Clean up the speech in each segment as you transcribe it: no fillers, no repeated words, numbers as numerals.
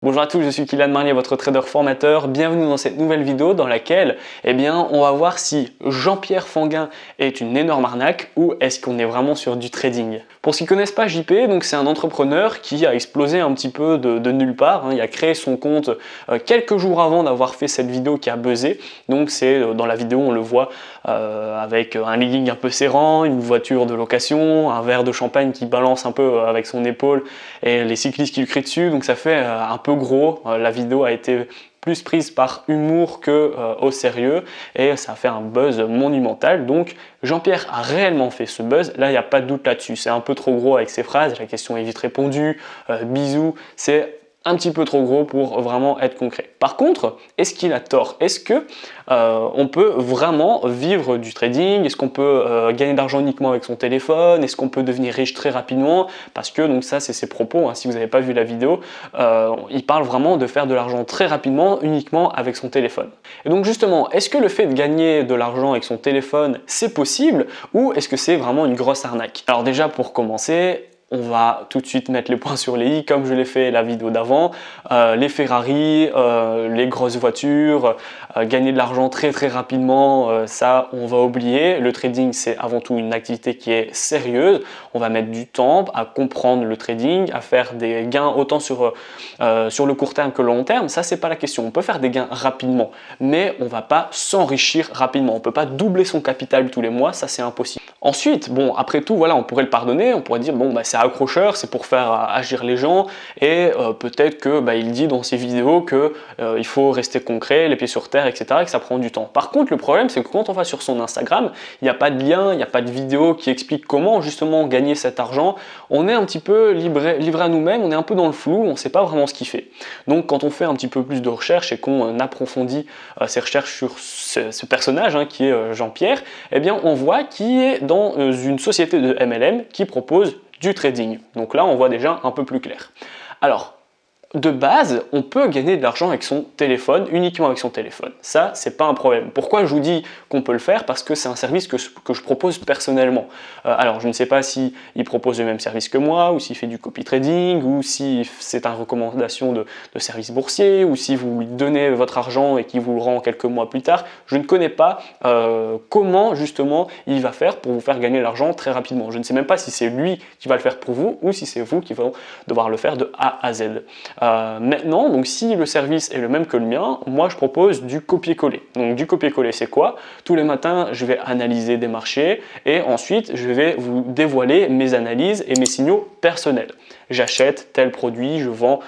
Bonjour à tous, je suis Kylian Marlier, votre trader formateur. Bienvenue dans cette nouvelle vidéo dans laquelle on va voir si Jean-Pierre Fanguin est une énorme arnaque ou est-ce qu'on est vraiment sur du trading. Pour ceux qui ne connaissent pas JP, c'est un entrepreneur qui a explosé un petit peu de nulle part. Il a créé son compte quelques jours avant d'avoir fait cette vidéo qui a buzzé. Donc c'est dans la vidéo, on le voit avec un legging un peu serrant, une voiture de location, un verre de champagne qui balance un peu avec son épaule et les cyclistes qui lui crient dessus. Donc ça fait un peu gros. La vidéo a été plus prise par humour que au sérieux et ça a fait un buzz monumental. Donc Jean-Pierre a réellement fait ce buzz, là il n'y a pas de doute là-dessus. C'est un peu trop gros avec ses phrases, la question est vite répondue, bisous, c'est un petit peu trop gros pour vraiment être concret. Par contre, est-ce qu'il a tort? Est-ce que on peut vraiment vivre du trading? Est-ce qu'on peut gagner de l'argent uniquement avec son téléphone? Est-ce qu'on peut devenir riche très rapidement? Parce que donc ça c'est ses propos, si vous n'avez pas vu la vidéo, il parle vraiment de faire de l'argent très rapidement uniquement avec son téléphone. Et donc justement, est-ce que le fait de gagner de l'argent avec son téléphone c'est possible ou est-ce que c'est vraiment une grosse arnaque? Alors déjà pour commencer, on va tout de suite mettre les points sur les i comme je l'ai fait la vidéo d'avant. Les Ferrari, les grosses voitures, gagner de l'argent très rapidement, ça on va oublier. Le trading c'est avant tout une activité qui est sérieuse. On va mettre du temps à comprendre le trading, à faire des gains autant sur le court terme que le long terme. Ça c'est pas la question. On peut faire des gains rapidement, mais on va pas s'enrichir rapidement. On peut pas doubler son capital tous les mois, ça c'est impossible. Ensuite, bon après tout voilà, on pourrait le pardonner, on pourrait dire bon c'est accrocheur, c'est pour faire agir les gens et peut-être que il dit dans ses vidéos que il faut rester concret, les pieds sur terre, etc. et que ça prend du temps. Par contre, le problème c'est que quand on va sur son Instagram, il n'y a pas de lien, il n'y a pas de vidéo qui explique comment justement gagner cet argent. On est un petit peu livré à nous-mêmes, on est un peu dans le flou, on ne sait pas vraiment ce qu'il fait. Donc quand on fait un petit peu plus de recherche et qu'on approfondit ses recherches sur ce personnage qui est Jean-Pierre, on voit qu'il est dans une société de MLM qui propose du trading. Donc là, on voit déjà un peu plus clair. Alors, de base, on peut gagner de l'argent avec son téléphone, uniquement avec son téléphone. Ça, c'est pas un problème. Pourquoi je vous dis qu'on peut le faire? Parce que c'est un service que je propose personnellement. Alors, je ne sais pas s'il propose le même service que moi, ou s'il fait du copy trading, ou si c'est une recommandation de service boursier, ou si vous lui donnez votre argent et qu'il vous le rend quelques mois plus tard. Je ne connais pas comment, justement, il va faire pour vous faire gagner de l'argent très rapidement. Je ne sais même pas si c'est lui qui va le faire pour vous, ou si c'est vous qui allez devoir le faire de A à Z. Maintenant, donc si le service est le même que le mien, moi je propose du copier-coller. Donc du copier-coller c'est quoi? Tous les matins je vais analyser des marchés et ensuite je vais vous dévoiler mes analyses et mes signaux personnels. J'achète tel produit, je vends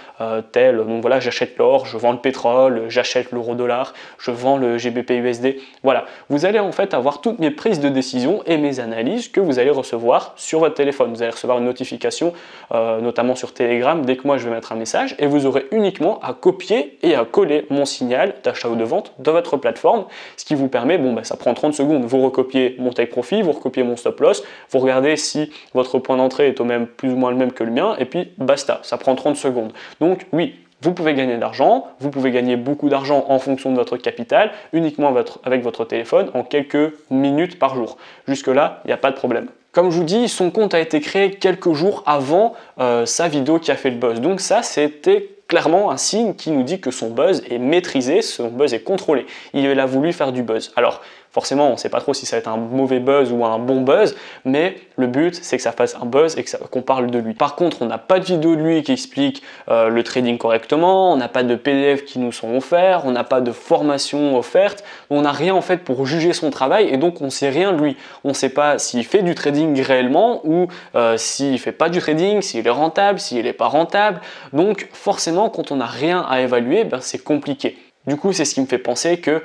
tel, donc voilà, j'achète l'or, je vends le pétrole, j'achète l'euro-dollar, je vends le GBP-USD. Voilà, vous allez en fait avoir toutes mes prises de décision et mes analyses que vous allez recevoir sur votre téléphone. Vous allez recevoir une notification, notamment sur Telegram, dès que moi je vais mettre un message et vous aurez uniquement à copier et à coller mon signal d'achat ou de vente dans votre plateforme, ce qui vous permet, ça prend 30 secondes, vous recopiez mon take profit, vous recopiez mon stop loss, vous regardez si votre point d'entrée est plus ou moins le même que le mien et puis basta, ça prend 30 secondes. Donc oui, vous pouvez gagner de l'argent, vous pouvez gagner beaucoup d'argent en fonction de votre capital, uniquement avec votre téléphone en quelques minutes par jour. Jusque-là, il n'y a pas de problème. Comme je vous dis, son compte a été créé quelques jours avant sa vidéo qui a fait le buzz. Donc ça, c'était clairement un signe qui nous dit que son buzz est maîtrisé, son buzz est contrôlé. Il a voulu faire du buzz. Alors, forcément, on ne sait pas trop si ça va être un mauvais buzz ou un bon buzz, mais le but, c'est que ça fasse un buzz et qu'on parle de lui. Par contre, on n'a pas de vidéo de lui qui explique le trading correctement, on n'a pas de PDF qui nous sont offerts, on n'a pas de formation offerte, on n'a rien en fait pour juger son travail et donc on ne sait rien de lui. On ne sait pas s'il fait du trading réellement ou s'il ne fait pas du trading, s'il est rentable, s'il n'est pas rentable. Donc forcément, quand on n'a rien à évaluer, c'est compliqué. Du coup, c'est ce qui me fait penser que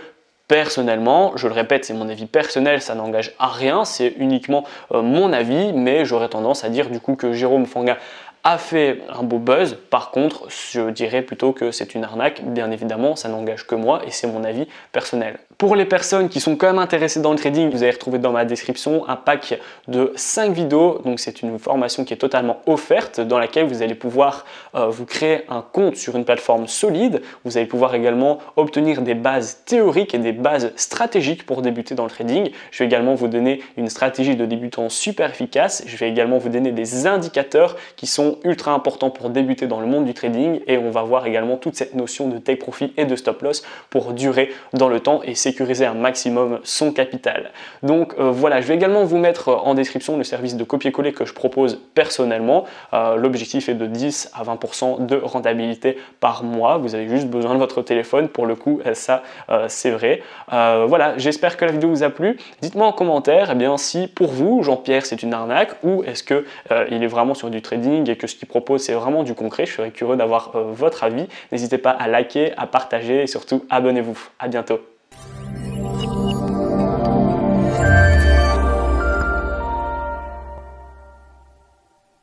personnellement, je le répète, c'est mon avis personnel, ça n'engage à rien, c'est uniquement mon avis, mais j'aurais tendance à dire du coup que Jérôme Fanguin a fait un beau buzz. Par contre, je dirais plutôt que c'est une arnaque. Bien évidemment, ça n'engage que moi et c'est mon avis personnel. Pour les personnes qui sont quand même intéressées dans le trading, vous allez retrouver dans ma description un pack de 5 vidéos. Donc c'est une formation qui est totalement offerte dans laquelle vous allez pouvoir vous créer un compte sur une plateforme solide. Vous allez pouvoir également obtenir des bases théoriques et des bases stratégiques pour débuter dans le trading. Je vais également vous donner une stratégie de débutant super efficace. Je vais également vous donner des indicateurs qui sont ultra importants pour débuter dans le monde du trading, et on va voir également toute cette notion de take profit et de stop loss pour durer dans le temps et sécuriser un maximum son capital. Donc voilà, je vais également vous mettre en description le service de copier-coller que je propose personnellement. L'objectif est de 10 à 20% de rentabilité par mois. Vous avez juste besoin de votre téléphone, pour le coup, ça c'est vrai. Voilà, j'espère que la vidéo vous a plu. Dites-moi en commentaire si pour vous, Jean-Pierre, c'est une arnaque, ou est-ce que il est vraiment sur du trading et que ce qu'il propose c'est vraiment du concret. Je serais curieux d'avoir votre avis. N'hésitez pas à liker, à partager et surtout abonnez-vous. À bientôt.